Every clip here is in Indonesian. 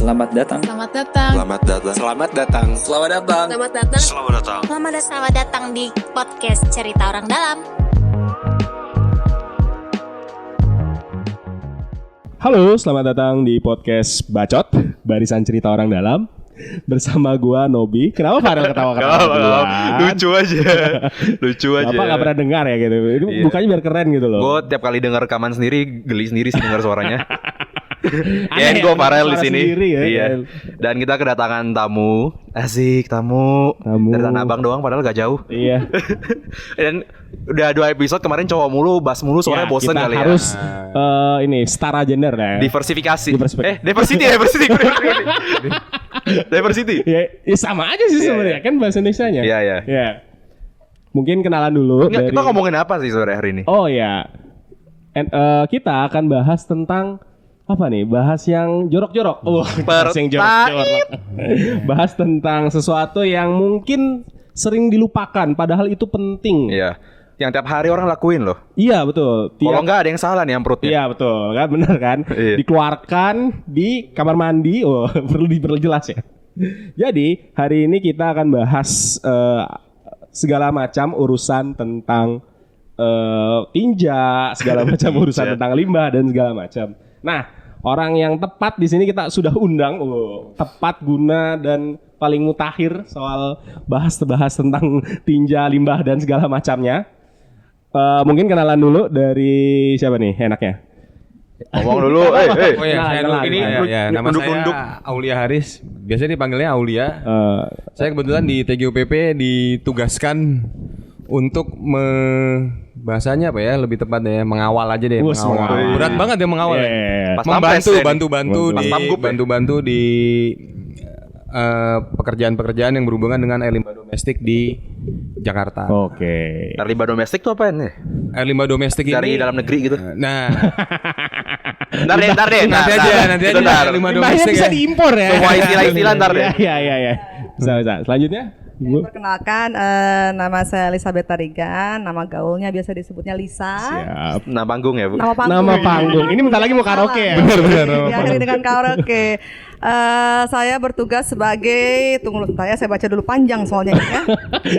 Selamat datang. Selamat datang. Selamat datang. Selamat datang. Selamat datang. Selamat datang. Selamat datang. Selamat datang di podcast Cerita Orang Dalam. Halo, selamat datang di podcast Bacot, Barisan Cerita Orang Dalam. Bersama gua Nobi. Kenapa Farel ketawa-ketawa? Lucu aja. Lucu aja. Bapak gak pernah dengar ya gitu. Itu bukannya biar keren gitu loh. Gue tiap kali dengar rekaman sendiri geli sendiri sih dengar suaranya. Aneh, gue Farel di suara sini. sendiri ya. Iya. Dan kita kedatangan tamu. Asik tamu. Dari Tanah Abang doang padahal gak jauh. Iya. Dan udah 2 episode kemarin cowok mulu, bass mulu, soalnya bosen kita kali harus, ya. ini setara gender ya. Diversifikasi. Diversifikasi. Diversity. Ya sama aja sih sebenarnya kan bahasa Indonesianya. Iya. Ya. Mungkin kenalan dulu dari. Kita ngomongin apa sih sore hari ini? Oh ya. Kita akan bahas tentang apa nih? Bahas yang jorok-jorok. Bahas yang jorok-jorok. Bahas tentang sesuatu yang mungkin sering dilupakan padahal itu penting. Iya. Yang tiap hari orang lakuin loh. Iya betul. Kalau nggak ada yang salah nih yang perutnya. Iya betul, kan benar kan? Iya. Dikeluarkan di kamar mandi. Perlu diperjelas ya. Jadi hari ini kita akan bahas segala macam urusan tentang tinja, segala macam urusan tentang limbah dan segala macam. Nah, orang yang tepat di sini kita sudah undang, tepat guna dan paling mutakhir soal bahas tentang tinja, limbah dan segala macamnya. Mungkin kenalan dulu dari siapa nih enaknya? Ngomong dulu. Oh ya, saya dulu. Ini nama nunduk. saya Aulia Haris. Biasanya dipanggilnya Aulia. Saya kebetulan di TGUPP ditugaskan untuk bahasanya apa ya? Lebih tepatnya mengawal aja deh, mengawal. Berat banget ya mengawal. Bantu di pekerjaan-pekerjaan yang berhubungan dengan air limbah domestik di Jakarta. Oke. Air limbah domestik tuh apaan nih? Air limbah domestik dari ini dalam negeri gitu. Nah, Ntar deh. nanti aja. Air limbah domestik bisa diimpor ya. Semua istilah-istilah ntar deh. Iya. Bisa. Selanjutnya, Ibu. Perkenalkan, nama saya Elizabeth Tarigan. Nama gaulnya biasa disebutnya Lisa. Siap. Nama panggung ya, Bu? Nama panggung. Ini bentar lagi mau karaoke ya. benar. Diakhiri dengan karaoke. Saya bertugas sebagai saya baca dulu panjang soalnya ya.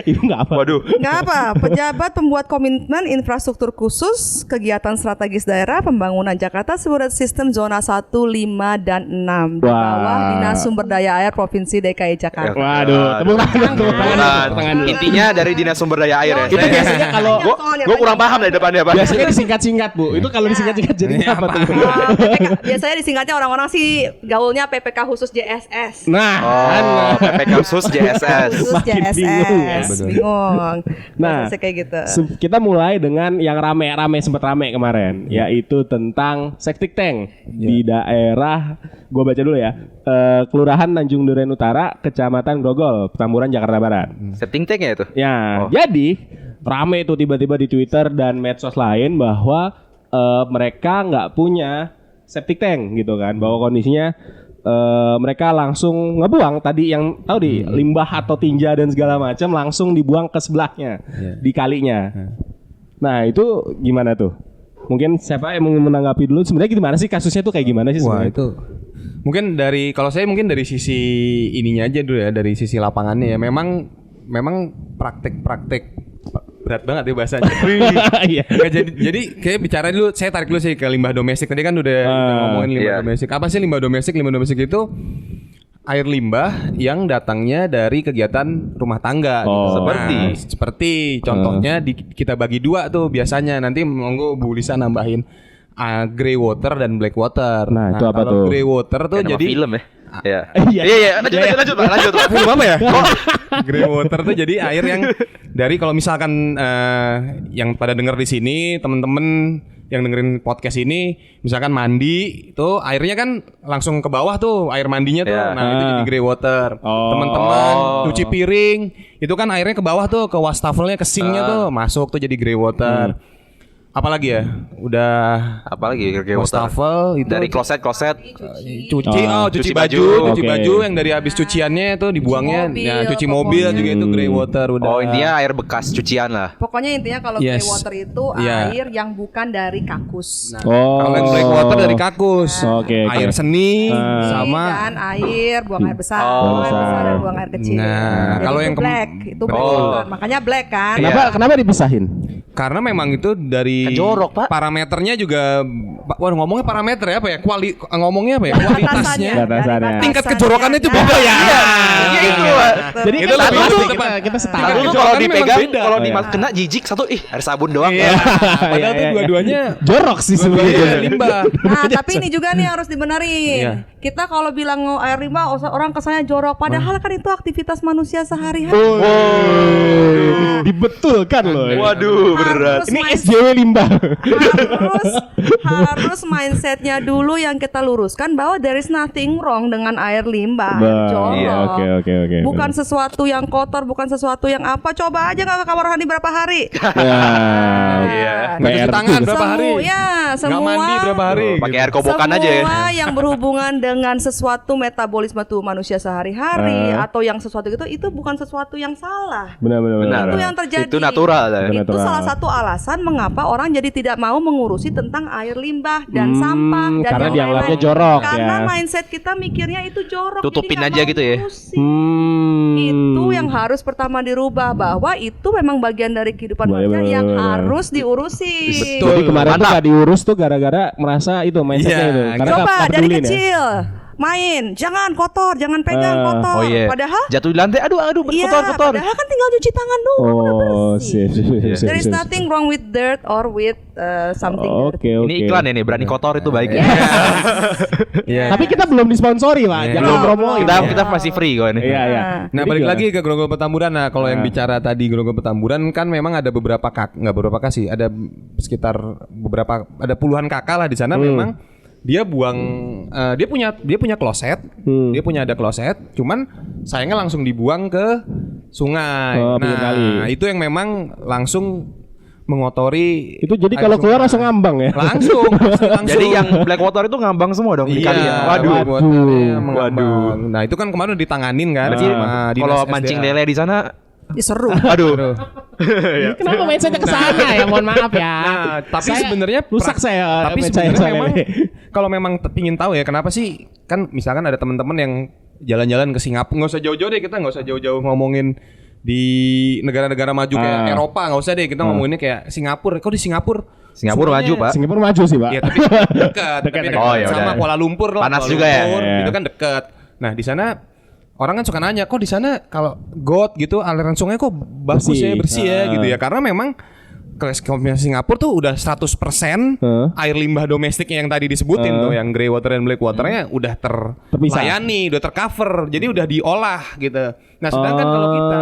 Itu nggak apa. Waduh. Nggak apa. Pejabat pembuat komitmen infrastruktur khusus kegiatan strategis daerah pembangunan Jakarta Sebagai Sistem Zona 1, 5, dan 6 di bawah Dinas Sumber Daya Air Provinsi DKI Jakarta. Waduh, tepuk tangan. Intinya dari Dinas Sumber Daya Air ya. Itu biasanya kalau gue kurang paham dari depannya Pak. biasanya disingkat-singkat Bu. Itu kalau disingkat-singkat jadinya apa tuh? Biasanya disingkatnya orang-orang sih gaulnya PPK khusus JSS. Nah, PPK khusus JSS. Makin bingung ya. Bingung. Nah, kayak gitu. Kita mulai dengan yang sempat rame kemarin, yaitu tentang septic tank di daerah, gua baca dulu ya, Kelurahan Tanjung Duren Utara, Kecamatan Grogol, Petamburan, Jakarta Barat. Septic tank ya itu? Ya, jadi rame itu tiba-tiba di Twitter dan medsos lain bahwa mereka nggak punya septic tank gitu kan, bahwa kondisinya mereka langsung ngebuang tadi yang tahu di limbah atau tinja dan segala macam langsung dibuang ke sebelahnya di kalinya. Nah itu gimana tuh? Mungkin siapa yang mau menanggapi dulu? Sebenarnya gimana sih kasusnya tuh kayak gimana sih? Wah itu mungkin kalau saya dari sisi ininya aja dulu ya, dari sisi lapangannya ya. Memang praktek berat banget ya bahasanya. Iya. jadi kayak bicara dulu, saya tarik dulu sih ke limbah domestik. Tadi kan udah ngomongin limbah domestik. Apa sih limbah domestik? Limbah domestik itu air limbah yang datangnya dari kegiatan rumah tangga gitu. Seperti contohnya kita bagi dua tuh biasanya. Nanti monggo Bu Lisa nambahin grey water dan black water. Nah itu apa tuh? Grey water tuh jadi film ya. Iya. Lanjut. Film apa ya? Grey water tuh jadi air yang dari kalau misalkan yang pada denger di sini temen-temen yang dengerin podcast ini misalkan mandi itu airnya kan langsung ke bawah tuh air mandinya tuh. Nah itu jadi grey water. Teman-teman cuci piring itu kan airnya ke bawah tuh ke wastafelnya ke sinknya tuh masuk tuh jadi grey water. Apalagi ya? Udah Apalagi grey water. wastafel itu Dari kloset. cuci baju, Oke. yang dari habis cuciannya itu dibuangnya, mobil, ya cuci mobil pokoknya. juga itu grey water udah. Oh, intinya air bekas cucian lah. Pokoknya intinya kalau Yes. grey water itu Iya. air yang bukan dari kakus. Kalau yang black water dari kakus, Oke, oke. air seni Ini sama. kan air, buang air besar, Oh. buang air besar dan buang air kecil. Nah, Jadi kalau itu yang black, itu black Oh. water. Makanya black kan. Kenapa dipisahin? Karena memang itu dari Kan jorok, Pak. parameternya juga, wah ngomongnya parameter ya apa ya? Ngomongnya apa ya? Kualitasnya. Batasannya. Tingkat kejorokannya itu beda ya. Iya itu. Jadi Itu kita lebih tahu, kita- kita Satu setara. tuh kalau Kejorokannya memang dipegang, beda. kalau Oh, di iya. kena jijik satu, air sabun doang. Iya. Padahal tuh dua-duanya Jorok sih dua-duanya sebenarnya. limbah. Nah, tapi ini juga nih harus dibenerin. Iya. Kita kalau bilang air limbah orang kesannya jorok, padahal kan itu aktivitas manusia sehari-hari. Dibetulkan loh. Waduh, beneran. Ini SJW limbah. harus mindsetnya dulu yang kita luruskan bahwa there is nothing wrong dengan air limbah. Jorok. Iya, oke. Bukan sesuatu yang kotor, bukan sesuatu yang apa. Coba aja nggak ke kamar mandi berapa hari. Iya. Nggak cuci tangan berapa hari? Ya, Nggak semua. mandi berapa hari? Pakai air kobokan aja ya. Semua yang berhubungan dengan sesuatu metabolisme tubuh manusia sehari-hari atau yang sesuatu itu bukan sesuatu yang salah. Benar. Itu yang terjadi. Itu natural ya. Itu Natural. salah satu alasan mengapa orang jadi tidak mau mengurusi tentang air limbah dan sampah dan karena yang dianggapnya lain-lain. jorok Karena ya. mindset kita mikirnya itu jorok. Tutupin jadi nggak aja mau gitu ya. ngurusi. Itu yang harus pertama dirubah bahwa itu memang bagian dari kehidupan manusia yang harus diurusi. Jadi kemarin tuh Mantap. gak diurus tuh gara-gara merasa itu mindsetnya Iya. itu. Karena Coba nggak dari pedulin ya. kecil main, jangan kotor, jangan pegang kotor. Oh iya. Padahal Jatuh di lantai, aduh iya, kotor. padahal kan tinggal cuci tangan doang udah Oh, bersih. sip. There is nothing wrong with dirt or with something dirty. Oke. Ini iklan ya nih, berani kotor itu baik ya. Iya. Tapi kita belum disponsori, Pak. Iya. Jangan Belum, promoin. Kita ya. kita masih free kok ini. Iya. Nah, Jadi balik gimana? lagi ke Grogol Petamburan. Nah, kalau yang bicara tadi Grogol Petamburan kan memang ada beberapa nggak beberapa kasih, ada sekitar ada puluhan kakak lah di sana memang dia buang dia punya kloset, dia punya ada kloset, cuman sayangnya langsung dibuang ke sungai. Oh, pinggir kali. Nah, itu yang memang langsung mengotori Itu jadi air kalau keluar sungai. langsung ngambang ya. langsung. Jadi yang black water itu ngambang semua dong di Iya, kali ya. Waduh. Waduh. Nah, itu kan kemarin udah ditanganin kan Berarti sama dinas kalau SDA. mancing lele di sana, Seru. aduh. Kenapa mindsetnya ke sana ya? Mohon maaf ya. Nah, tapi Saya sebenarnya rusak saya. Tapi mindset saya sebenarnya memang soalnya. kalau memang pingin tahu ya kenapa sih kan misalkan ada teman-teman yang jalan-jalan ke Singapura, nggak usah jauh-jauh deh, kita nggak usah jauh-jauh ngomongin di negara-negara maju kayak Eropa, nggak usah deh, kita ngomonginnya kayak Singapura. Kok di Singapura? Singapura maju, Pak. Singapura maju sih, Pak. Iya, tapi dekat, tapi dekat Oh, ya sama udah. Kuala Lumpur lah. Panas Kuala juga ya? Lumpur, Iya. Itu kan dekat. Nah, di sana orang kan suka nanya, kok di sana kalau got gitu aliran sungai kok bagus Bersih. ya, bersih ya gitu ya. Karena memang kalau Singapura tuh udah 100% air limbah domestiknya yang tadi disebutin tuh, yang grey water dan black waternya udah Terpisah. terlayani, udah tercover, jadi udah diolah gitu. Nah, sedangkan kalau kita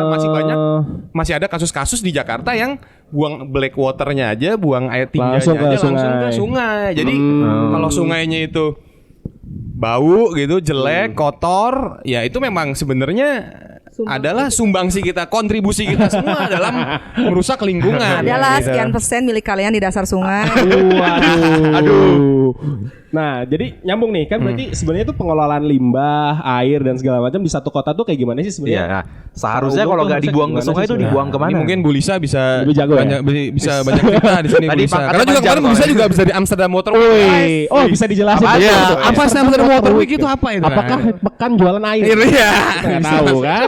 masih ada kasus-kasus di Jakarta yang buang black waternya aja, buang air tinjanya Langsung ke aja langsung ke sungai. sungai. Jadi kalau sungainya itu bau gitu, jelek, kotor, ya itu memang sebenarnya adalah sumbangsi kita, kontribusi kita semua dalam merusak lingkungan. Adalah gitu. sekian persen milik kalian di dasar sungai. Aduh. Nah, jadi nyambung nih kan berarti sebenarnya itu pengelolaan limbah, air dan segala macam di satu kota tuh kayak gimana sih Iya, sebenarnya? nah, seharusnya Kalau kalau gua nggak tuh dibuang ke gimana sungai sih itu sebenarnya? dibuang Ini kemana? mungkin Bu Lisa bisa Lebih jago ya? bisa banyak cerita di sini Bu Tadi Lisa. pangkatnya Karena juga panjang kemarin Bu Lisa soalnya. juga bisa di Amsterdam Water Woi, Week. oh bisa dijelasin. Apa Iya, itu? apa sih Amsterdam Water Week itu apa itu? Apakah pekan jualan air? Iya. Nggak tahu kan?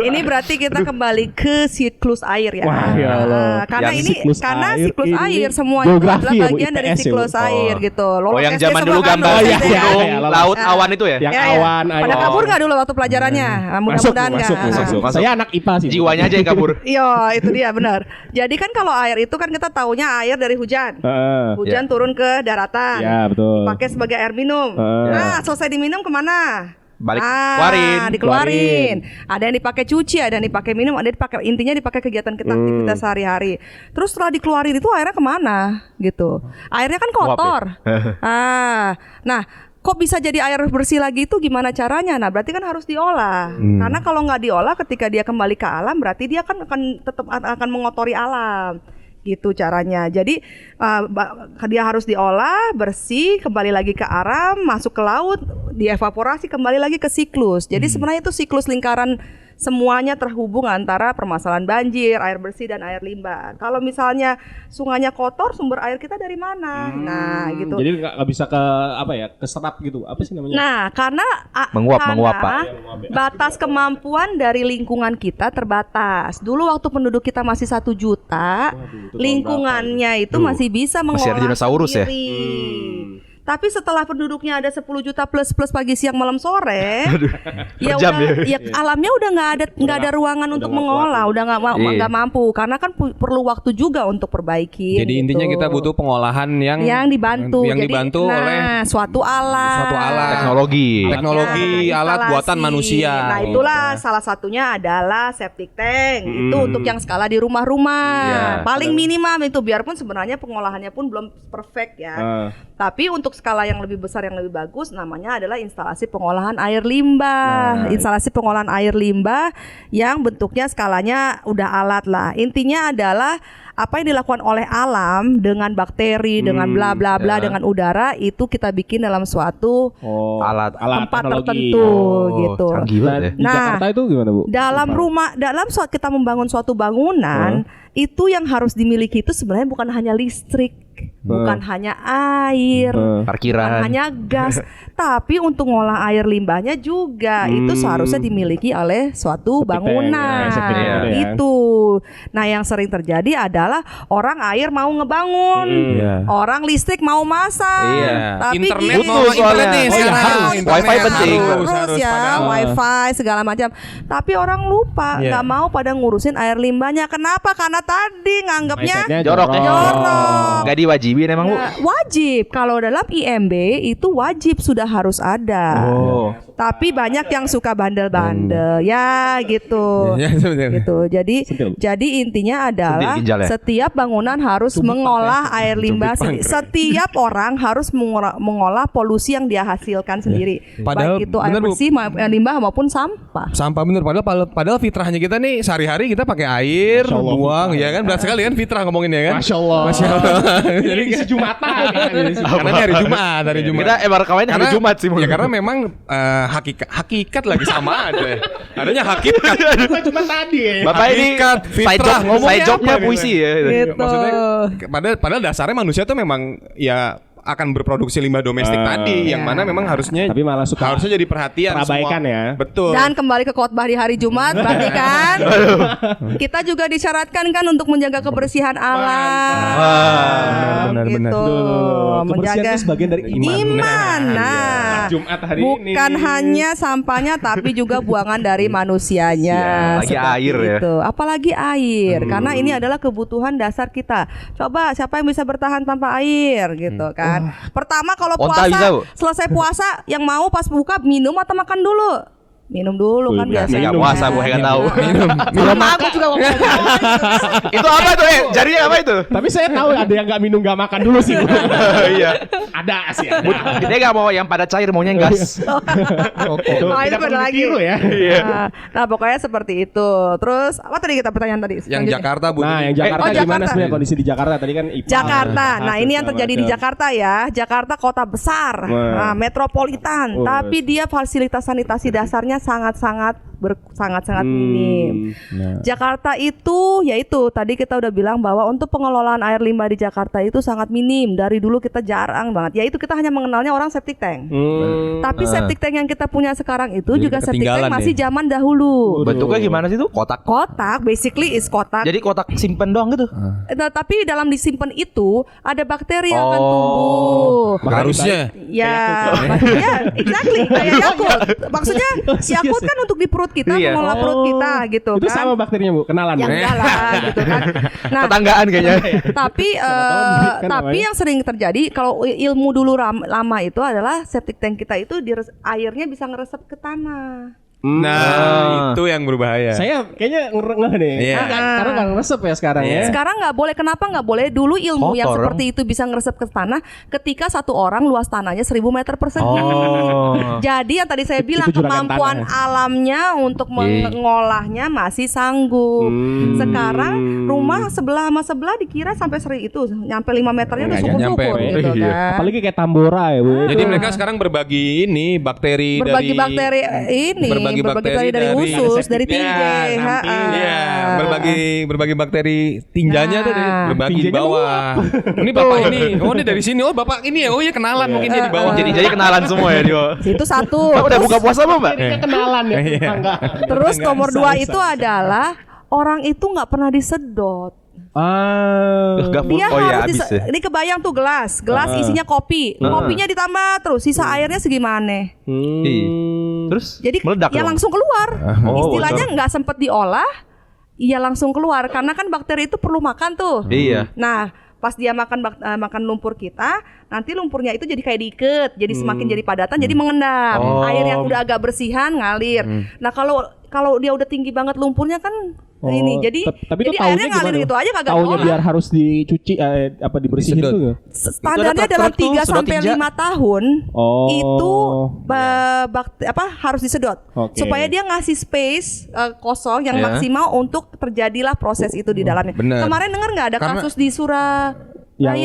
Ini berarti kita kembali ke siklus air ya. Wah, ya Allah. Karena Yang ini siklus karena air siklus ini air semuanya itu geografi adalah ya, Bu, bagian dari IPS ya, Bu? siklus air gitu. Oh, yang SD zaman semua dulu kan gambar lolos iya, SD. iya, gunung, iya, laut, awan itu ya? Yang Ya, ya. awan, air. Pada kabur nggak dulu waktu pelajarannya? Mudah-mudahan Masuk, nggak. masuk. Saya anak IPA sih. Bu. Jiwanya aja yang kabur. Iya, itu dia benar. Jadi kan kalau air itu kan kita taunya air dari hujan. Heeh. Hujan turun ke daratan. Ya, betul. Dipakai sebagai air minum. Nah, selesai diminum kemana? Balik keluarin. Dikeluarin. Ada yang dipakai cuci, ada yang dipakai minum, ada yang dipakai intinya dipakai kegiatan kita aktivitas sehari-hari. Terus setelah dikeluarin itu airnya kemana? Gitu. Airnya kan kotor. Nah, kok bisa jadi air bersih lagi itu gimana caranya? Nah, berarti kan harus diolah. Karena kalau nggak diolah ketika dia kembali ke alam berarti dia kan akan tetap akan mengotori alam. Gitu caranya. Jadi dia harus diolah, bersih, kembali lagi ke aram, masuk ke laut, dievaporasi, kembali lagi ke siklus. Jadi sebenarnya itu siklus lingkaran semuanya terhubung antara permasalahan banjir, air bersih dan air limbah. Kalau misalnya sungainya kotor, sumber air kita dari mana? Nah, gitu. Jadi nggak bisa ke apa ya, keserap gitu. Apa sih namanya? Nah, karena Menguap, Pak. batas kemampuan dari lingkungan kita terbatas. Dulu waktu penduduk kita masih 1 juta, itu tahun lingkungannya itu masih bisa Masih ada mengolah dinosaurus ya? sendiri. Tapi setelah penduduknya ada 10 juta plus pagi siang malam sore, ya per jam udah, ya. alamnya udah nggak ada ruangan untuk mengolah, udah nggak mampu karena kan perlu waktu juga untuk perbaiki. Jadi intinya kita butuh pengolahan yang dibantu, yang jadi, dibantu oleh suatu alat, teknologi Ya, alat buatan instalasi. manusia. Nah itulah salah satunya adalah septic tank. Itu untuk yang skala di rumah-rumah. Iya. Paling minimum itu, biarpun sebenarnya pengolahannya pun belum perfect ya. Tapi untuk skala yang lebih besar, yang lebih bagus, namanya adalah instalasi pengolahan air limbah. Instalasi pengolahan air limbah yang bentuknya skalanya udah alat lah. Intinya adalah apa yang dilakukan oleh alam dengan bakteri, dengan bla bla bla, dengan udara, itu kita bikin dalam suatu Alat tempat teknologi. tertentu gitu. canggih banget ya. Di Nah, Jakarta itu gimana, Bu? dalam saat kita membangun suatu bangunan, itu yang harus dimiliki itu sebenarnya bukan hanya listrik, bukan hanya air, bukan Parkiran. hanya gas, tapi untuk ngolah air limbahnya juga itu seharusnya dimiliki oleh suatu Septic tank, bangunan. septic tank ada ya. Itu. Nah, yang sering terjadi adalah orang air mau ngebangun, orang listrik mau masang, Iya. tapi Internet gini, mau internet nih sekarang. harus, Internet Wifi penting. harus ya, padahal. wifi segala macam. Tapi orang lupa, Iya. nggak mau pada ngurusin air limbahnya. Kenapa? Karena tadi nganggapnya Mindsetnya Jorok ya? jorok. Gak diwajibin emang, Bu? Nah, wajib. Kalau dalam IMB itu wajib, sudah harus ada. Tapi banyak yang suka bandel-bandel, ya gitu. Ya, sebenarnya. Gitu. Jadi intinya adalah Sentil ginjal ya? setiap bangunan harus mengolah air limbah sendiri. Setiap orang harus mengolah polusi yang dia hasilkan sendiri. Padahal Baik itu air bener, Bu. bersih, limbah maupun sampah. Sampah bener, padahal fitrahnya kita nih sehari-hari kita pakai air, Masya Allah, buang, fitrah. ya kan? Berat sekali kan fitrah ngomongin ya kan? Masya Allah. Jadi Isi Jumatan. karena ini hari Jumat, Kita rekamannya hari Jumat sih, Bu. Ya karena memang hakikat lagi sama aja. Adanya hakikat. Cuma tadi ya. Bapak ini Hakikat, side fitrah, job, ngomongnya side jobnya apa puisi gitu? ya. Gitu. Maksudnya padahal dasarnya manusia tuh memang ya akan berproduksi limbah domestik tadi yang mana memang harusnya Tapi malah suka harusnya jadi perhatian terabaikan semua. ya. Betul. Dan kembali ke khotbah di hari Jumat, berarti kan kita juga disyaratkan kan untuk menjaga kebersihan alam. Benar, gitu. Kebersihan Menjaga itu sebagian dari iman. iman. Nah, Jumat hari bukan ini. hanya sampahnya tapi juga buangan dari manusianya. Lagi Seperti air ya. itu. Apalagi air, karena ini adalah kebutuhan dasar kita. Coba siapa yang bisa bertahan tanpa air gitu kan. Pertama kalau Onta bisa, Bu. selesai puasa yang mau pas buka minum atau makan dulu? Minum dulu kan Ya, biasanya. nggak puasa, Bu, nggak tahu. Minum aku juga ngomong. Itu apa tuh? Jarinya apa itu? Tapi saya tahu ada yang nggak minum nggak makan dulu sih. Iya. Ada sih. Ada. Dia nggak mau yang pada cair, maunya yang gas. Itu Nah, itu tidak perlu beda lagi. ditiru ya. Nah, pokoknya seperti itu. Terus apa tadi kita pertanyaan tadi? Yang Selanjutnya. Jakarta Bu. Nah, yang Jakarta Jakarta. gimana sebenarnya kondisi di Jakarta tadi kan IPA. Jakarta. Nah, ini yang segala terjadi di macam. Jakarta ya. Jakarta kota besar, Wah. metropolitan, Wah. tapi dia fasilitas sanitasi dasarnya sangat-sangat minim. Jakarta itu yaitu tadi kita udah bilang bahwa untuk pengelolaan air limbah di Jakarta itu sangat minim. Dari dulu kita jarang banget. Yaitu kita hanya mengenalnya orang septic tank. Tapi septic tank yang kita punya sekarang itu Jadi juga septic tank ketinggalan masih ya? zaman dahulu. Bentuknya gimana sih tuh? Kotak. Kotak, basically is kotak. Jadi kotak simpen doang gitu. Nah, tapi dalam disimpan itu ada bakteri yang akan Oh. tumbuh. Harusnya. Ya, ya, exactly kayak Yakult. Maksudnya Yakult kan untuk di perut kita, Iya. mengolah perut kita gitu Itu kan. sama bakterinya, Bu. Kenalan. Yang Bu? enggak lah gitu kan. Nah, Tetanggaan kayaknya. tapi kan tapi namanya. yang sering terjadi kalau ilmu dulu lama itu adalah septic tank kita itu airnya bisa ngeresep ke tanah. Nah, itu yang berbahaya. Saya kayaknya ngeh nih. Iya. Karena nggak ngeresep ya sekarang ya. Sekarang nggak boleh. Kenapa nggak boleh? Dulu ilmu yang Kotor, seperti itu bisa ngeresep ke tanah ketika satu orang luas tanahnya 1000 meter persegi. Jadi yang tadi saya bilang Itu juragan kemampuan tanah. alamnya untuk mengolahnya masih sanggup. Sekarang rumah sebelah sama sebelah dikira sampai itu nyampe 5 meternya udah Nggak syukur-syukur nyampe, gitu iya. kan. Apalagi kayak Tambora ya, Bu. Jadi mereka sekarang berbagi ini bakteri Berbagi dari bakteri berbagi bakteri dari usus, dari septiknya, tinja. samping. Iya, berbagi bakteri tinjanya tuh berbagi di Tinjanya bawah. Ini bapak ini, ini dari sini. Oh bapak ini ya, oh iya kenalan mungkin dia di bawah. Jadi kenalan semua ya dia. Itu satu. Udah Terus- buka puasa belum, Mbak? Jadinya kenalan ya. Iya. tetangga. Terus nomor Bisa, 2 bisa, itu bisa. adalah orang itu nggak pernah disedot. Gak full. Dia Oh iya harus habis ya. ini kebayang tuh gelas isinya kopi, kopinya ditambah terus sisa airnya segimana? Iya. Terus Jadi meledak ya dong. langsung keluar. Oh, Istilahnya nggak sempet diolah, iya langsung keluar karena kan bakteri itu perlu makan tuh. Iya. Nah, pas dia makan lumpur kita, nanti lumpurnya itu jadi kayak diikat, jadi semakin jadi padatan, jadi mengendap. Oh. Air yang udah agak bersihan ngalir. Nah, kalau dia udah tinggi banget lumpurnya kan ini, jadi tapi itu jadi taunya airnya ngalir gimana? gitu aja kagak Taunya diolah. biar harus dicuci apa dibersihin Disedot. tuh nggak? Standarnya Itu ada dalam truk-truk 3 tuh, sedot sampai tinja. 5 tahun Oh. itu harus disedot Oke. supaya dia ngasih space kosong yang Ya. maksimal untuk terjadilah proses itu di dalamnya. Bener. Kemarin dengar nggak ada Karena- kasus di Surabaya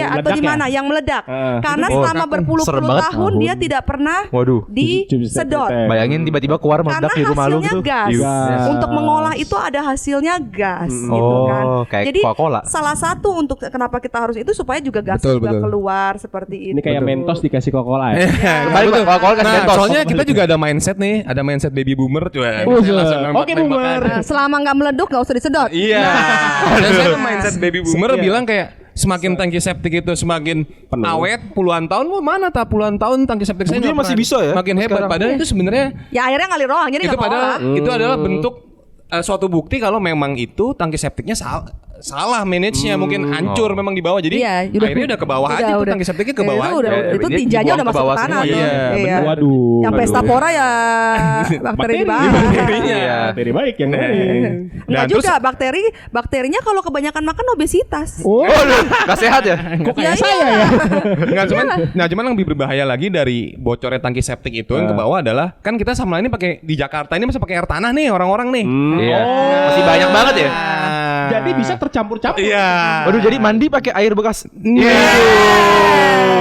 atau meledak di mana yang meledak? Karena Oh, selama serem berpuluh-puluh banget. tahun dia tidak pernah Waduh. disedot. Bayangin tiba-tiba keluar Karena meledak di rumah lu hasilnya gitu. gas. Iya. Gas. Untuk mengolah itu ada hasilnya gas gitu Oh, kan. kayak Jadi Coca-Cola. salah satu untuk kenapa kita harus itu supaya juga gas Betul, juga betul. keluar seperti itu. Ini kayak Mentos dikasih Coca-Cola ya. Kembali Pak, Coca-Cola kasih Nah, Mentos. soalnya kita juga ada mindset nih, ada mindset baby boomer tuh. Oke, boomer. Nah, selama nggak meleduk nggak usah disedot. Iya. Dan saya tuh mindset baby boomer Iya. bilang kayak semakin tangki septik itu semakin awet puluhan tahun, mana tak puluhan tahun tangki septik saya Buktinya nggak masih pernah bisa ya makin hebat. sekarang. Padahal itu sebenarnya Ya akhirnya ngalir doang jadi itu nggak padahal ngolah. itu adalah bentuk suatu bukti kalau memang itu tangki septiknya salah manage-nya, mungkin hancur memang di bawah. Jadi Iya, akhirnya udah ke bawah aja tuh tangki septiknya ke bawah. Itu, aja. itu Ini tinjanya dibuang udah ke masuk bawah ke tanah semua, tuh. iya, Iya. Waduh. Yang pesta pora ya bakteri di bawah. Iya. Bakteri baik yang lain. Enggak Nah, terus- juga bakterinya kalau kebanyakan makan obesitas. Oh, Gak sehat ya? kok kayak Ya, saya iya. ya? Nggak cuman yang lebih berbahaya lagi dari bocornya tangki septik itu yang ke bawah adalah kan kita sama ini pakai di Jakarta ini masih pakai air tanah nih orang-orang nih. Iya. Masih banyak banget ya? Jadi bisa tercampur-campur. Iya. Waduh, jadi mandi pakai air bekas.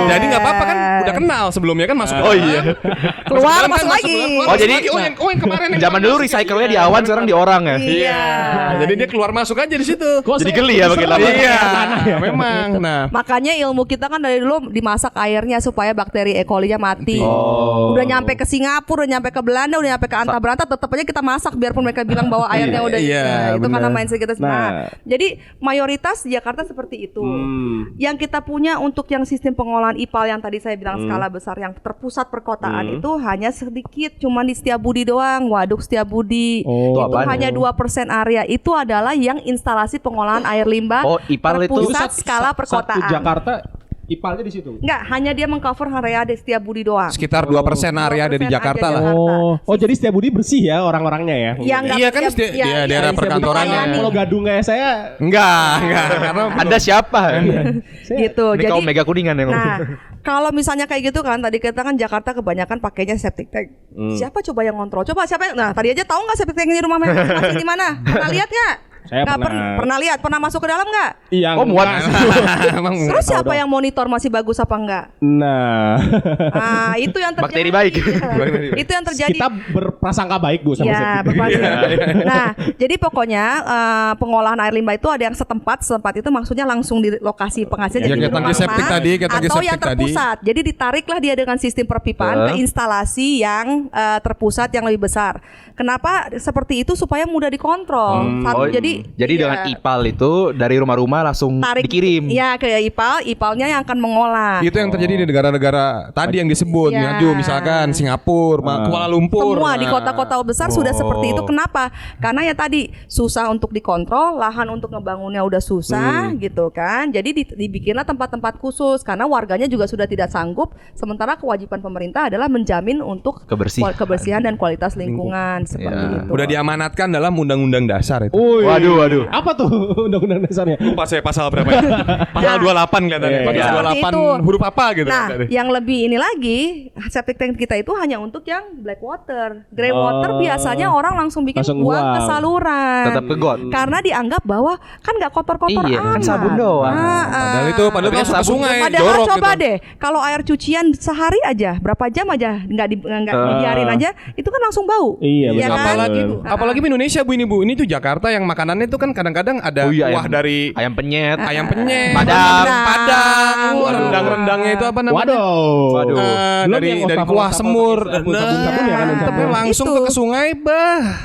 Jadi nggak apa-apa kan udah kenal sebelumnya kan masuk. Oh iya. Keluar, dalam masuk lagi. keluar, Oh, masuk jadi- lagi. Oh yang kemarin yang Zaman dulu recycle-nya di awan, sekarang di orang ya. Iya. Jadi dia keluar masuk aja di situ. Jadi geli ya makin lama. Iya, memang. Nah, Makanya ilmu kita kan dari dulu dimasak airnya supaya bakteri E. coli-nya mati. Udah nyampe ke Singapura, udah nyampe ke Belanda, udah nyampe ke Anta Beranta, tetap aja kita masak biarpun mereka bilang bahwa airnya udah Iya, itu karena benar. mindset kita. Nah, jadi mayoritas di Jakarta seperti itu. Yang kita punya untuk yang sistem pengolahan IPAL yang tadi saya bilang skala besar yang terpusat perkotaan itu hanya sedikit, cuma di Setiabudi doang, Waduk Setiabudi. Oh, Itu apaan? hanya 2% area. Itu adalah yang instalasi pengolahan air limbah Oh, IPAL itu terpusat skala Satu perkotaan. Jakarta IPAL-nya di situ. Enggak, hanya dia mengcover area di Setiabudi doang. sekitar 2% area ada di 2% Jakarta aja lah. Jakarta. Oh, jadi Setiabudi bersih ya orang-orangnya ya? Ya, enggak, Iya kan dia daerah perkantorannya. Kalau gadungnya saya Enggak, karena Anda siapa? gitu. Ini Jadi kaum mega kuningan emang. nah, kalau misalnya kayak gitu kan tadi kita kan Jakarta kebanyakan pakainya septic tank. Siapa coba yang ngontrol? Coba siapa yang Nah, tadi aja tahu enggak septic tank di rumah masing di mana? Pernah lihat enggak? Saya pernah. Lihat, pernah masuk ke dalam enggak? yang Oh, muat. Emang Terus siapa yang monitor masih bagus apa enggak? Nah, Nah, itu yang terjadi. Bakteri baik. Iya. Itu yang terjadi. kita berprasangka baik Bu sama Ya, septic. berpasti. Nah, jadi pokoknya pengolahan air limbah itu ada yang setempat itu maksudnya langsung di lokasi penghasilnya. Ya, jadi kayak di tangki rumah, septic tadi, kayak tangki atau yang septic tadi. terpusat. Jadi ditariklah dia dengan sistem perpipaan ke instalasi yang terpusat yang lebih besar. Kenapa seperti itu supaya mudah dikontrol. Jadi Jadi dengan IPAL itu dari rumah-rumah langsung dikirim. Iya, ke IPAL-nya yang akan mengolah. Itu yang terjadi di negara-negara tadi yang disebut, Iya. maju misalkan Singapura, Kuala Lumpur. Semua di kota-kota besar sudah seperti itu. Kenapa? Karena ya tadi susah untuk dikontrol, lahan untuk ngebangunnya udah susah gitu kan. Jadi dibikinlah tempat-tempat khusus karena warganya juga sudah tidak sanggup. Sementara kewajiban pemerintah adalah menjamin untuk kebersihan dan kualitas lingkungan seperti itu. Udah diamanatkan dalam Undang-Undang Dasar itu. Waduh. Apa tuh undang-undang dasarnya? Lupa saya pasal berapa ya? Pasal 28 kelihatannya. Pasal Seperti 28 itu. huruf apa gitu. Nah, yang lebih ini lagi, septic tank kita itu hanya untuk yang black water. Grey water biasanya orang langsung bikin Langsung buang ke buang. saluran. Tetap ke got. Karena dianggap bahwa kan nggak kotor-kotor Iya, kan amat. sabun doang. Padahal itu langsung ke sungai, Padahal jorok coba gitu. deh, kalau air cucian sehari aja, berapa jam aja nggak dibiarin aja, itu kan langsung bau. Iya, Ya benar. kan? Apalagi Gitu. apalagi di Indonesia Bu ini tuh Jakarta yang makanannya tuh kan kadang-kadang ada kuah dari ayam penyet, Padang, rendang-rendangnya itu apa namanya? Waduh. Dari kuah semur, sabun ya kan yang tapi sabun. langsung Itu. ke sungai,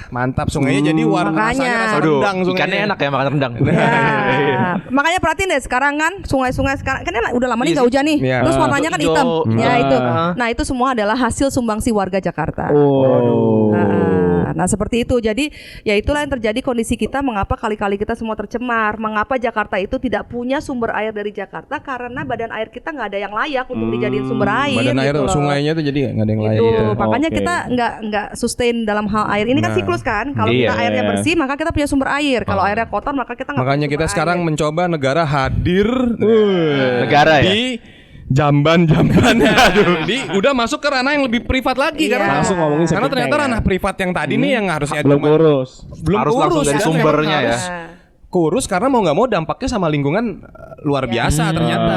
mantap sungainya jadi warna Makanya. rasanya rasa Aduh, rendang sungainya. ikannya enak ya makan rendang. Ya. Makanya perhatiin deh sekarang kan sungai-sungai sekarang kan udah lama nih Iya gak sih. hujan nih. Iya. Terus warnanya kan Hijau. hitam. Ya itu. Ah. Nah, itu semua adalah hasil sumbangsi warga Jakarta. Oh. Nah, seperti itu. Jadi ya itulah yang terjadi kondisi kita, mengapa kali-kali kita semua tercemar. Mengapa Jakarta itu tidak punya sumber air dari Jakarta, karena badan air kita nggak ada yang layak untuk dijadiin sumber air. Badan air gitu loh. sungainya tuh jadi nggak ada yang lain. Itu Iya. makanya Oke. kita nggak sustain dalam hal air. Ini kan Nah. siklus kan. Kalau Iya. kita airnya bersih, maka kita punya sumber air. Kalau airnya kotor, maka kita nggak Makanya punya kita sumber sekarang air. mencoba negara hadir Negara ya. di jamban-jamban. Jadi udah masuk ke ranah yang lebih privat lagi Iya. karena Langsung ngomongin karena septic ternyata tank ya. ranah privat yang tadi nih yang harusnya Belum cuma- urus. belum Harus langsung urus, dari dan sumbernya memang ya. harus kurus karena mau nggak mau dampaknya sama lingkungan luar biasa ternyata.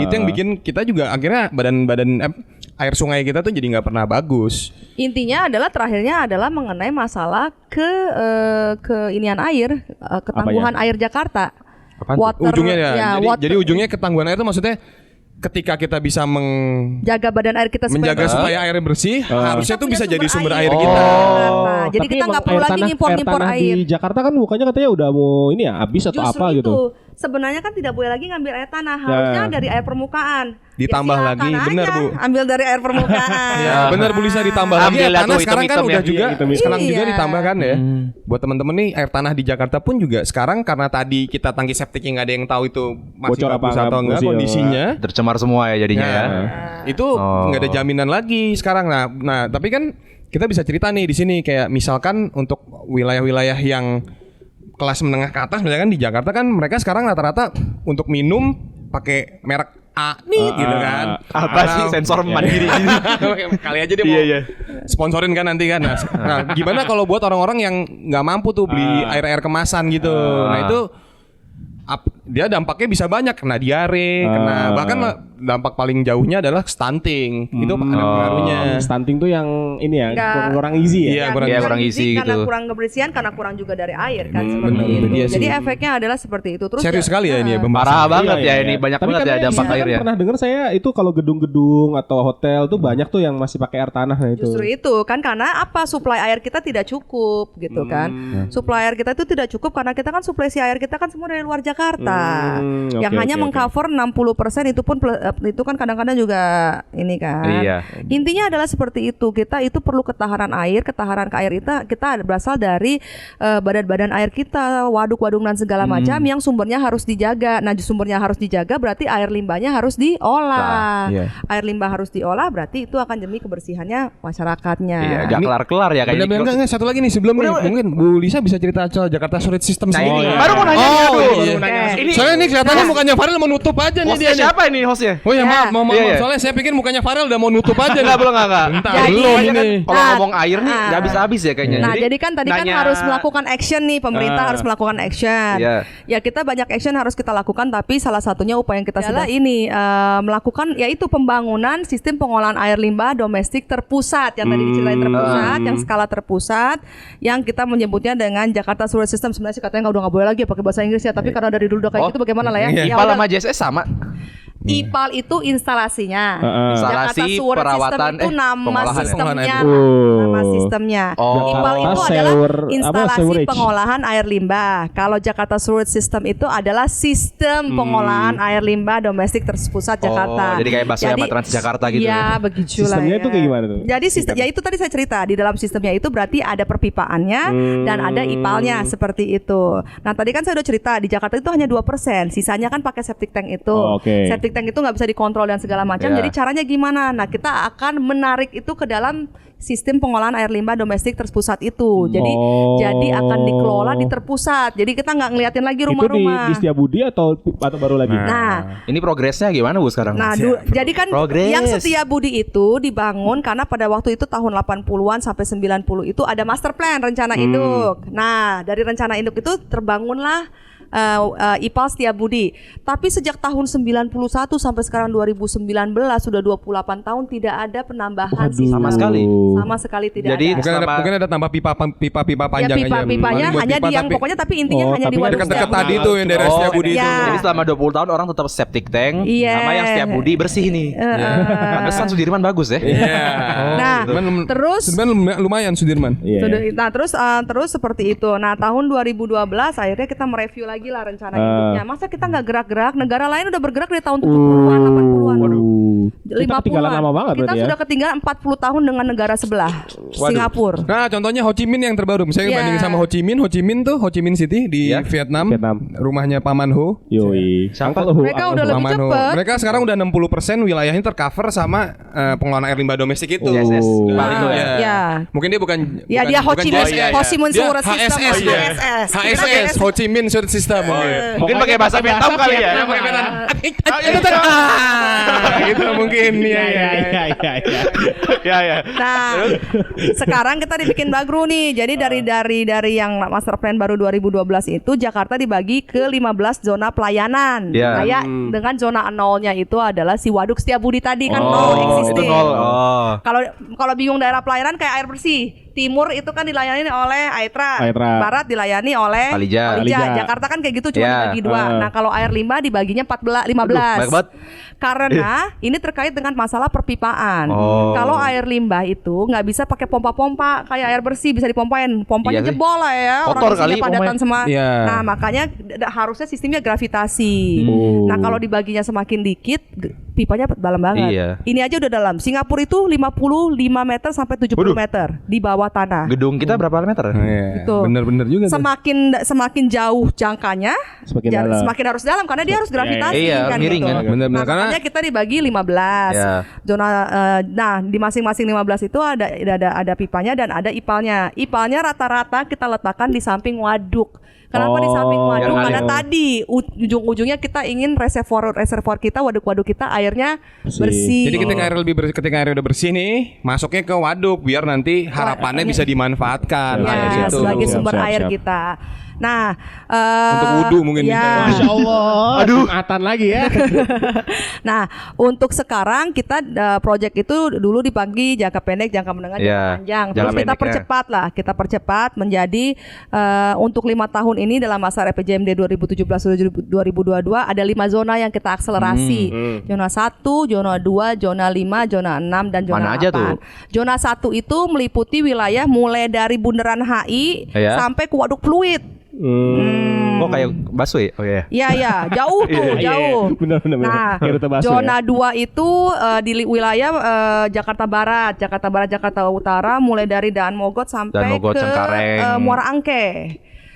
Itu yang bikin kita juga akhirnya badan air sungai kita tuh jadi nggak pernah bagus. Intinya adalah terakhirnya adalah mengenai masalah keinian air, ketangguhan air Jakarta. Water, Ujungnya ya. Jadi water- ujungnya ketangguhan air itu maksudnya ketika kita bisa jaga badan air kita menjaga bersih, supaya airnya bersih, harusnya kita tuh bisa punya jadi sumber air di kita. Jakarta. Jadi Tapi kita emang nggak perlu air lagi tanah- ngimpor air air. di Jakarta kan bukannya katanya udah mau ini ya habis atau Justru apa itu. gitu. Sebenarnya kan tidak boleh lagi ngambil air tanah, harusnya dari air permukaan. Ditambah silakan lagi, aja benar, Bu. Ambil dari air permukaan. Ya, benar Bu Lisa ditambah lagi Ambil air lah tanah tuh sekarang kan hitam-hitam udah ya. juga Iya, hitam-hitam. sekarang juga Iya. ditambahkan ya. Buat teman-teman nih air tanah di Jakarta pun juga sekarang karena tadi kita tangki septiknya nggak ada yang tahu itu masih Bocor apa bagus nggak atau enggak bagus, iya. kondisinya. Tercemar semua ya jadinya ya. Itu nggak ada jaminan lagi sekarang. Nah, tapi kan kita bisa cerita nih di sini kayak misalkan untuk wilayah-wilayah yang kelas menengah ke atas misalkan di Jakarta kan mereka sekarang rata-rata untuk minum pakai merek A nih gitu kan. Apa sih sensor mandiri gini? Kali aja dia mau Iya. sponsorin kan nanti kan. Nah, gimana kalau buat orang-orang yang nggak mampu tuh beli air-air kemasan gitu. Nah, itu dia dampaknya bisa banyak, kena diare, kena bahkan dampak paling jauhnya adalah stunting. Itu ada pengaruhnya. Stunting tuh yang ini ya Nggak- kurang easy ya. Iya, kurang- kurang isi karena gitu. kurang kebersihan, karena kurang juga dari air kan seperti benar, itu. itu dia Jadi sih. efeknya adalah seperti itu. Terus Serius sekali ya ini ya pembahasan. Parah banget Iya, ya iya. ini banyak Tapi banget ya katanya dampak di sini airnya. kan pernah dengar saya itu kalau gedung-gedung atau hotel tuh banyak tuh yang masih pakai air tanah nah itu. Justru itu kan karena apa, suplai air kita tidak cukup gitu kan. Suplai air kita itu tidak cukup karena kita kan suplai si air kita kan semua dari luar Jakarta. Yang oke, hanya oke, mengcover 60% itu pun itu kan kadang-kadang juga ini kan. Iya. Intinya adalah seperti itu. Kita itu perlu ketahanan air, ketahanan ke air kita berasal dari badan-badan air kita, waduk-waduk dan segala macam yang sumbernya harus dijaga. Nah, sumbernya harus dijaga berarti air limbahnya harus diolah. Nah, iya. Air limbah harus diolah berarti itu akan demi kebersihannya masyarakatnya. Iya, gak kelar-kelar ya kayak Bener-bener enggak, satu lagi nih sebelum nih mungkin Bu Lisa bisa cerita soal Jakarta Storage System. Nah, ini sendiri. baru mau nanya nih, Oh, aduh. iya. Baru mau nanya. Ini soalnya ini kelihatannya mukanya Farel mau nutup aja nih dia Hostnya nih. siapa ini hostnya? Oh ya, maaf, maaf, Iya, iya. soalnya saya pikir mukanya Farel udah mau nutup aja. Enggak, belum enggak. Bentar, Jadi- belum Makanya kan ini. kalau Nah, ngomong air nih enggak habis-habis ya kayaknya. Nah, jadi kan tadi kan nanya- harus melakukan action nih, pemerintah harus melakukan action. Iya. Ya kita banyak action harus kita lakukan, tapi salah satunya upaya yang kita adalah ini melakukan yaitu pembangunan sistem pengolahan air limbah domestik terpusat yang tadi diceritain terpusat, yang skala terpusat, yang kita menyebutnya dengan Jakarta Storage System. Sebenarnya sih katanya udah nggak boleh lagi ya pakai bahasa Inggris ya, tapi karena dari dulu udah kayak gitu bagaimana lah ya? Iya. Ya IPAL udah. sama JSS sama. IPAL itu instalasinya. Instalasi, Jakarta Sewer perawatan, System itu nama pengolahan ya? sistemnya. Oh. Nama sistemnya. Oh. IPAL itu Jakarta adalah Sewer- instalasi sewerage. pengolahan air limbah. Kalau Jakarta Sewer System itu adalah sistem pengolahan air limbah domestik terpusat Jakarta. jadi kayak bakso sama Transjakarta gitu Iya, ya? begitu lah. Sistemnya ya. itu kayak gimana tuh? Jadi sistem ya itu tadi saya cerita di dalam sistemnya itu berarti ada perpipaannya dan ada IPAL-nya seperti itu. Nah, tadi kan saya udah cerita di Jakarta itu hanya 2%, sisanya kan pakai septic tank itu. Oh, oke. Septic tank itu nggak bisa dikontrol dan segala macam. Ya. Jadi caranya gimana? Nah, kita akan menarik itu ke dalam sistem pengolahan air limbah domestik terpusat itu. Jadi Oh. jadi akan dikelola di terpusat. Jadi kita nggak ngeliatin lagi Itu rumah-rumah. di Setiabudi atau baru lagi? Nah, Ini progresnya gimana Bu sekarang? Nah, jadi kan Progres. yang Setiabudi itu dibangun karena pada waktu itu tahun 80-an sampai 90 itu ada master plan rencana induk. Nah, dari rencana induk itu terbangunlah IPAL Setiabudi. Tapi sejak tahun 91 sampai sekarang 2019 sudah 28 tahun tidak ada penambahan sistem. Sama sekali. Sama sekali tidak Jadi ada. Mungkin ada tambah pipa Ya panjang aja. pipa-pipanya Paling buat hanya pipa, di yang tapi pokoknya tapi intinya Oh, hanya di tapi waduk dekat-dekat Setiabudi. tadi tuh yang daerah Setiabudi itu. Ya. Jadi selama 20 tahun orang tetap septic tank Iya. sama yang Setiabudi bersih nih. Pantesan Sudirman bagus ya. Iya. Nah, terus lumayan Sudirman. Iya. Nah terus seperti itu. Nah tahun 2012 akhirnya kita mereview lagi lah rencana induknya. Masa kita nggak gerak-gerak? Negara lain udah bergerak dari tahun 70-an, 80-an. Waduh. Kita 50-an. ketinggalan lama banget Kita berarti ya. sudah ketinggalan 40 tahun dengan negara sebelah, Singapura. Nah, contohnya Ho Chi Minh yang terbaru. Misalnya Iya. bandingin sama Ho Chi Minh tuh Ho Chi Minh City di Iya. Vietnam. Vietnam. Rumahnya Paman Ho. Yoi. Siapa? Mereka udah lebih Paman Ho. cepet. Mereka sekarang udah 60% wilayahnya tercover sama pengelolaan air limbah domestik itu. Yes, yes. Oh. IPAL itu ya. Iya. Ya. Mungkin dia bukan Ya bukan- dia Ho bukan Chi Minh, JS, Ho Chi Minh Dia Sewer System, HSS dia. HSS. HSS, Ho Chi Minh Sewer System. Mungkin pakai bahasa Vietnam kali ya. Gitu mungkin. Iya. Ya ya. Nah, sekarang kita dibikin bagru nih. Jadi dari yang master plan baru 2012 itu Jakarta dibagi ke 15 zona pelayanan. Ya. Kayak dengan zona nolnya itu adalah si Waduk Setiabudi tadi kan nol Oh, itu existing. nol. Oh. Kalau bingung daerah pelayanan kayak air bersih. Timur itu kan dilayani oleh Aetra. Aetra. Barat dilayani oleh Palija. Jakarta kan kayak gitu cuma Ya. dibagi dua. Nah, kalau air limbah dibaginya 15. Banyak banget. Karena ini terkait dengan masalah perpipaan. Oh. Kalau air limbah itu nggak bisa pakai pompa-pompa kayak air bersih bisa dipompain. Pompanya Iya sih. jebol lah ya. Kotor Orang isinya kali padatan pompanya. semua. Iya. Nah, makanya harusnya sistemnya gravitasi. Nah, kalau dibaginya semakin dikit, pipanya dalam banget. Iya. Ini aja udah dalam. Singapura itu 55 meter sampai 70 meter di bawah tanah. Gedung kita berapa meter? Gitu. Bener-bener juga tuh. Semakin jauh jangkanya, Semakin dalam. semakin harus dalam karena dia harus gravitasi Iya, kan miring gitu. kan. Bener-bener. Nah, Karena makanya kita dibagi 15 Ya. zona. Nah, di masing-masing 15 itu ada pipanya dan ada IPAL-nya. IPAL-nya rata-rata kita letakkan di samping waduk. Kenapa di samping waduk? yang Karena ngalir. tadi ujung-ujungnya kita ingin reservoir kita, waduk-waduk kita airnya bersih. Jadi ketika air udah bersih nih, masuknya ke waduk biar nanti harapannya bisa dimanfaatkan Ya, air itu. sebagai Siap, sumber siap, air siap. kita. Nah, Untuk wudu mungkin ya. Masya Allah. Aduh. Jumatan lagi ya. Nah, untuk sekarang kita project itu dulu dibagi jangka pendek, jangka menengah, jangka Ya, panjang. jangka Terus kita pendeknya. percepat lah, kita percepat menjadi untuk 5 tahun ini dalam masa RPJMD 2017-2022 ada 5 zona yang kita akselerasi. Zona 1, zona 2, zona 5, zona 6 dan zona Mana aja 8. tuh? Zona 1 itu meliputi wilayah mulai dari Bundaran HI Ya. sampai ke Waduk Pluit. Oh kayak busway. Oh iya. Iya, jauh tuh, jauh. Bener. Nah, Kayak rute busway zona ya. 2 itu di wilayah Jakarta Barat, Jakarta Utara mulai dari Daan Mogot sampai Daan Mogot, ke Cengkareng. Muara Angke.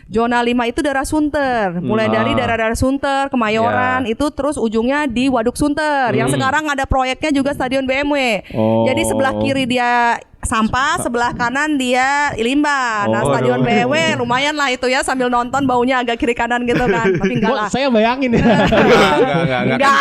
Zona 5 itu daerah Sunter, mulai dari daerah-daerah Sunter, Kemayoran, itu terus ujungnya di Waduk Sunter. Yang sekarang ada proyeknya juga Stadion BMW. Oh. Jadi sebelah kiri dia sampah, sebelah kanan dia limbah. Nah, Oh, Stadion aduh. BMW lumayan lah itu ya sambil nonton baunya agak kiri kanan gitu kan. Tapi enggak lah. Saya bayangin ya.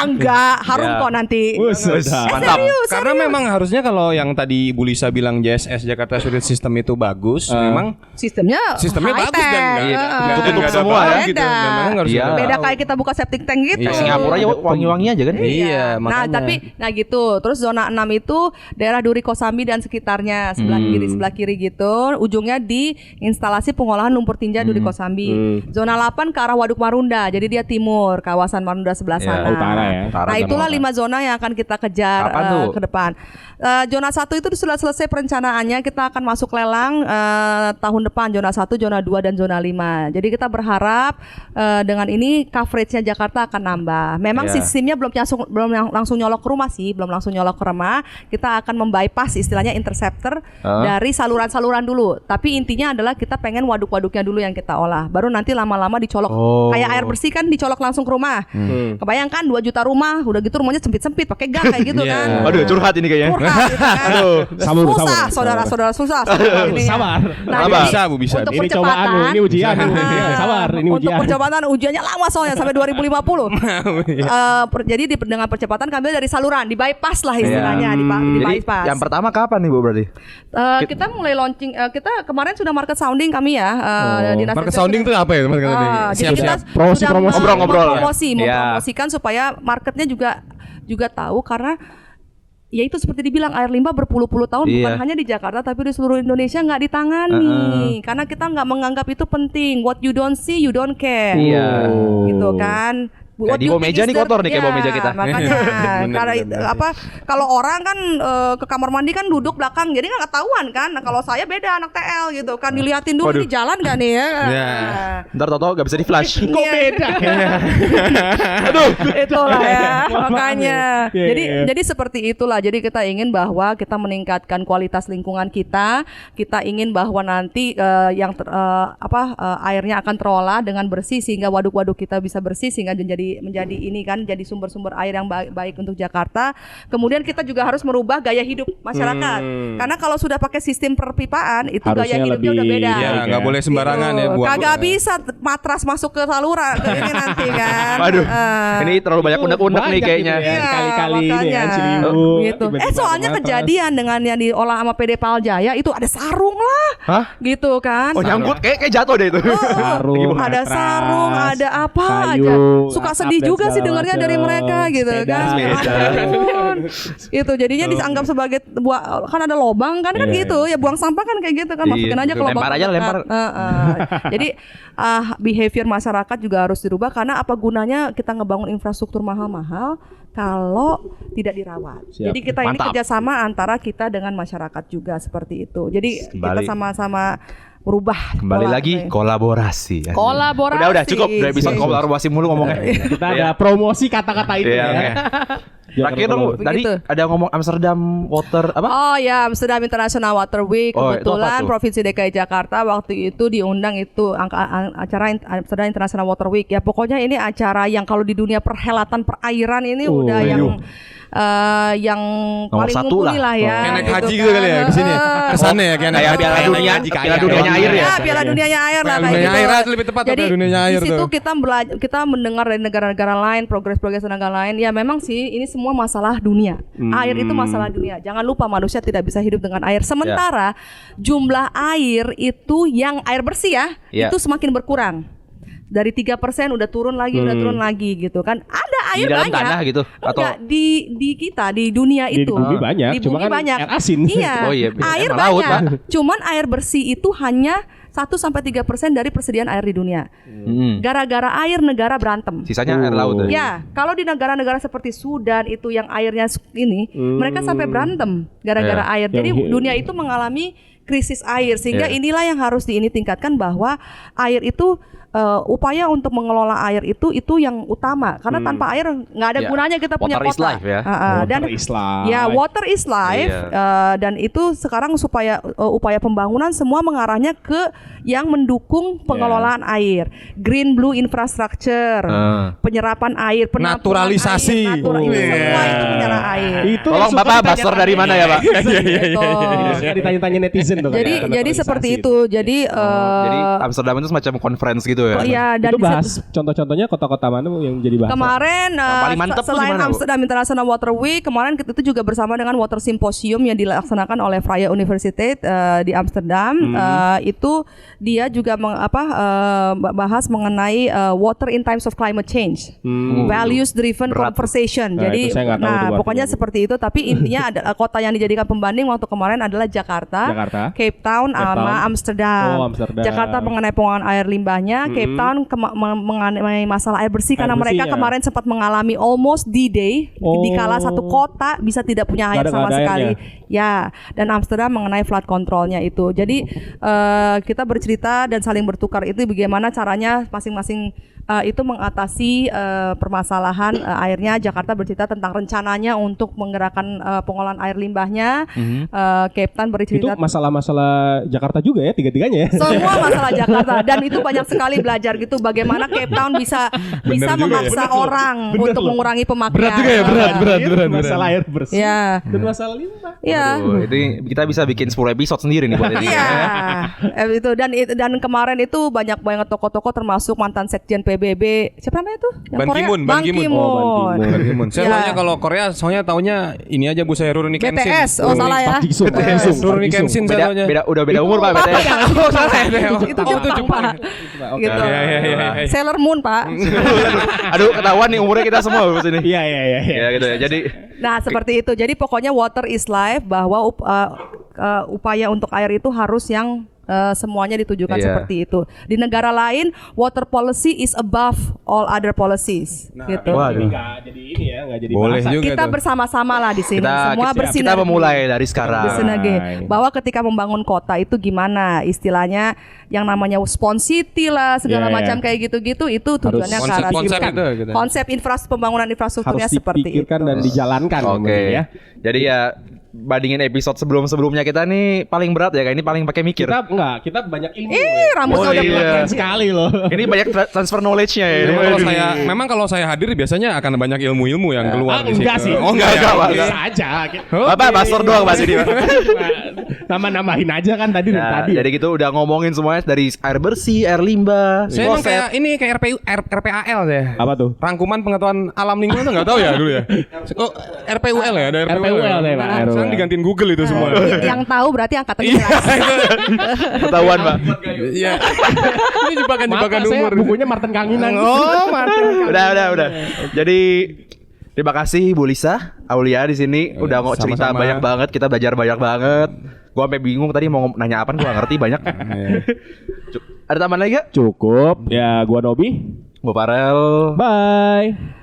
Enggak, harum Ya. kok nanti. Mantap. Serius, Karena memang harusnya kalau yang tadi Ibu Lisa bilang JSS Jakarta Sewer System itu bagus, memang sistemnya sistemnya bagus dan Tutup semua ya. gitu. Dan memang nggak harus Iya. ada- Beda kayak kita buka septic tank gitu. Iya. Singapura aja wangi-wangi aja kan? Iya, Nah, makanya. gitu. Terus zona 6 itu daerah Duri Kosambi dan sekitarnya. ujungnya sebelah kiri gitu. Ujungnya di instalasi pengolahan lumpur tinja Duri Kosambi. Zona 8 ke arah Waduk Marunda. Jadi dia timur, kawasan Marunda sebelah sana. Utara ya. Nah, itulah 5 zona yang akan kita kejar ke depan. Zona 1 itu sudah selesai perencanaannya. Kita akan masuk lelang tahun depan zona 1, zona 2 dan zona 5. Jadi kita berharap dengan ini coveragenya Jakarta akan nambah. Memang sistemnya belum langsung nyolok ke rumah sih, belum langsung nyolok ke rumah. Kita akan membypass istilahnya interceptor dari saluran-saluran dulu. Tapi intinya adalah kita pengen waduk-waduknya dulu yang kita olah. Baru nanti lama-lama dicolok. Kayak air bersih kan dicolok langsung ke rumah. Kebayangkan 2 juta rumah, udah gitu rumahnya sempit-sempit pakai gang kayak gitu kan. Aduh, curhat ini kayaknya. Curhat gitu kan. Susah, saudara-saudara susah. Sabar. Nah, bisa. Untuk Ini cobaan, ini ujian. Sabar, ini ujian. Untuk percepatan ujiannya lama soalnya sampai 2050. Jadi dengan percepatan kami dari saluran, di bypass lah istilahnya, di bypass. Yang pertama kapan nih Bu berarti? Kita mulai launching, kita kemarin sudah market sounding kami ya. Market sounding itu apa ya? Jadi kita Promosi. sudah Ngobrol. mempromosikan supaya marketnya juga tahu karena ya itu seperti dibilang air limbah berpuluh-puluh tahun bukan hanya di Jakarta tapi di seluruh Indonesia nggak ditangani karena kita nggak menganggap itu penting. What you don't see you don't care. Gitu kan. Kayak di bawah meja nih kotor nih kayak bawah meja kita. Makanya karena kalau orang kan ke kamar mandi kan duduk belakang jadi nggak ketahuan kan. Nah, kalau saya beda anak TL gitu kan diliatin dulu di jalan nggak nih ya. Ntar tau gak bisa di flash. Kok beda? Aduh. Itulah ya makanya. Jadi seperti itulah. Jadi kita ingin bahwa kita meningkatkan kualitas lingkungan kita. Kita ingin bahwa nanti airnya akan terolah dengan bersih sehingga waduk-waduk kita bisa bersih sehingga menjadi ini kan jadi sumber-sumber air yang baik untuk Jakarta. Kemudian kita juga harus merubah gaya hidup masyarakat. Karena kalau sudah pakai sistem perpipaan itu harusnya gaya hidupnya udah beda. Ya, nggak boleh sembarangan ya buat. Kagak bisa matras masuk ke saluran ke ini nanti kan. Waduh. Ini terlalu banyak unek-unek nih kayaknya. Gitu ya, kali-kali ini ya Ciliwung. Gitu. Soalnya kejadian dengan yang diolah sama PD Paljaya itu ada sarung lah. Hah? Gitu kan. Oh, nyangkut kayak jatuh deh itu. Sarung, ada matras, sarung, ada apa kayu, aja. Suka sedih dan juga sih dengarnya dari mereka gitu kan. Itu jadinya dianggap sebagai kan ada lobang kan gitu ya buang sampah kan kayak gitu kan masukin aja ke lobang. Lempar. Jadi behavior masyarakat juga harus dirubah karena apa gunanya kita ngebangun infrastruktur mahal-mahal kalau tidak dirawat. Siap. Jadi kita ini kerjasama antara kita dengan masyarakat juga seperti itu. Jadi kita sama-sama berubah. Kembali lagi kolaborasi. Kolaborasi. Udah cukup. Udah episode kolaborasi mulu ngomongnya. Kita ada promosi kata-kata itu ya. Terakhir dong, tadi ada ngomong Amsterdam Water apa? Oh ya, Amsterdam International Water Week. Kebetulan Provinsi DKI Jakarta waktu itu diundang itu acara Amsterdam International Water Week. Ya pokoknya ini acara yang kalau di dunia perhelatan perairan ini udah yang paling mumpuni lah ya. Kayak naik haji gitu kali ya ke sini. Kesana ya kayak Piala Dunianya air ya. Piala Dunianya air lah kayak gitu. Air lebih tepat. Jadi Dunianya air di situ tuh. kita mendengar dari negara-negara lain progres negara lain. Ya memang sih ini semua masalah dunia. Air itu masalah dunia. Jangan lupa manusia tidak bisa hidup dengan air. Sementara jumlah air itu yang air bersih itu semakin berkurang. Dari 3% udah turun lagi gitu kan. Ada air di dalam banyak. Tanah gitu atau enggak, di kita di dunia itu. Di bumi banyak, cuma kan banyak. air asin. Iya. Air laut, banyak. Cuman air bersih itu hanya 1-3% dari persediaan air di dunia. Gara-gara air negara berantem. Sisanya air laut. Ya, kalau di negara-negara seperti Sudan itu yang airnya ini, mereka sampai berantem gara-gara air. Jadi dunia itu mengalami krisis air sehingga inilah yang harus tingkatkan bahwa air itu upaya untuk mengelola air itu yang utama karena tanpa air nggak ada gunanya kita punya water is kota. life ya. Water is life. Dan itu sekarang supaya upaya pembangunan semua mengarahnya ke yang mendukung pengelolaan air, green blue infrastructure, penyerapan air, naturalisasi. Air, semua itu menyerap air. Itu tolong Bapak Basor dari mana ya Pak? Ditanya-tanya netizen tuh. Jadi seperti itu. Jadi Amsterdam itu semacam conference gitu gitu ya. Oh, iya, dan itu bahas contoh-contohnya kota-kota mana yang jadi bahasa? kemarin paling mantep tuh selain di mana, Bu? Amsterdam International Water Week, kemarin kita itu juga bersama dengan Water Symposium yang dilaksanakan oleh Vrije Universiteit di Amsterdam. Itu dia juga bahas mengenai water in times of climate change, values driven conversation. Nah, Jadi, itu saya nggak tahu tuh pokoknya artinya. seperti itu. Tapi intinya ada kota yang dijadikan pembanding waktu kemarin adalah Jakarta, Cape Town, sama Amsterdam. Oh, Amsterdam. Jakarta mengenai pengolahan air limbahnya, Cape Town mengenai masalah air bersih karena mereka bersihnya. kemarin sempat mengalami almost D-Day di kala satu kota bisa tidak punya air Nggak sama ada sekali. airnya. Ya, dan Amsterdam mengenai flood controlnya itu. Jadi kita bercerita dan saling bertukar itu bagaimana caranya masing-masing itu mengatasi permasalahan airnya. Jakarta bercerita tentang rencananya untuk menggerakkan pengolahan air limbahnya. Cape Town Itu bercerita masalah-masalah Jakarta juga ya, tiga-tiganya ya. semua masalah Jakarta, dan itu banyak sekali belajar gitu bagaimana Cape Town bisa juga memaksa orang untuk mengurangi pemakaian. Berat juga ya, berat. Masalah air bersih Ya. dan masalah limbah. Iya. Aduh, itu kita bisa bikin 10 episode sendiri nih buat ini. Iya, itu dan kemarin itu banyak banget tokoh-tokoh termasuk mantan sekjen PBB, siapa namanya itu? Yang Ban Korea? Ki-moon, Ban Ban Ki-moon. Ki-moon. Ban Ki-moon. Saya Ya. taunya kalau Korea soalnya taunya ini aja Bu saya Rurouni Kenshin. BTS, oh salah ya. Park Ji-sung, Park Ji-sung, Park Rurouni Ji-sung. Kenshin saya taunya. Udah beda umur Pak BTS. Oh salah ya. Itu Jepang, Pak. Gitu. Iya. Sailor Moon, Pak. Aduh, ketahuan nih umurnya kita semua di sini. Iya. Ya gitu ya. Jadi Nah, seperti itu. Jadi pokoknya water is life, bahwa upaya untuk air itu harus yang semuanya ditujukan Iya. seperti itu. Di negara lain, water policy is above all other policies. gitu. waduh. Nggak jadi ini ya, nggak jadi Boleh bahasa. juga Kita tuh. bersama-sama lah di sini. Semua kita bersinergi. memulai dari sekarang. Bersinergi. Bahwa ketika membangun kota itu gimana istilahnya yang namanya Spawn City lah segala Iya, macam iya. kayak gitu-gitu itu tujuannya ke arah Konsep situ. itu gitu. Konsep pembangunan infrastrukturnya Harus seperti itu. dipikirkan dan dijalankan Oke. mungkin ya. Jadi ya bandingin episode sebelum-sebelumnya kita nih paling berat ya, kayak ini paling pakai mikir. Kita banyak ilmu. Rambutnya Oh, udah iya. pelatihan Sekali loh. Ini banyak transfer knowledge-nya ya. Memang kalau saya hadir biasanya akan banyak ilmu-ilmu yang keluar di situ. Enggak sih. Oh enggak ya. Pak. Bisa aja. Bapak pastor doang Pak sini. Nama-namahin aja kan tadi dari Nah, tadi. jadi gitu udah ngomongin semuanya dari air bersih, air limbah, Saya emang kloset. kayak RPAL ya. Apa tuh? Rangkuman pengetahuan alam lingkungan tuh nggak tahu ya dulu ya. Oh, RPUL ya, ada RPUL. RPUL ya, Pak. Sekarang digantiin Google itu semua. Yang tahu berarti angkatannya jelas. Ketahuan Pak. Iya. Ini jebakan Maaf, Pak, saya umur. bukunya Martin Kanginan. Oh, Martin. Udah. Jadi terima kasih Bu Lisa Aulia di sini udah cerita sama-sama. banyak banget, kita belajar banyak banget. Gua sampai bingung tadi mau nanya apa, gua gak ngerti banyak. Ada tambahan lagi gak? Cukup. Ya, gua Nobi. Gua Farel. Bye.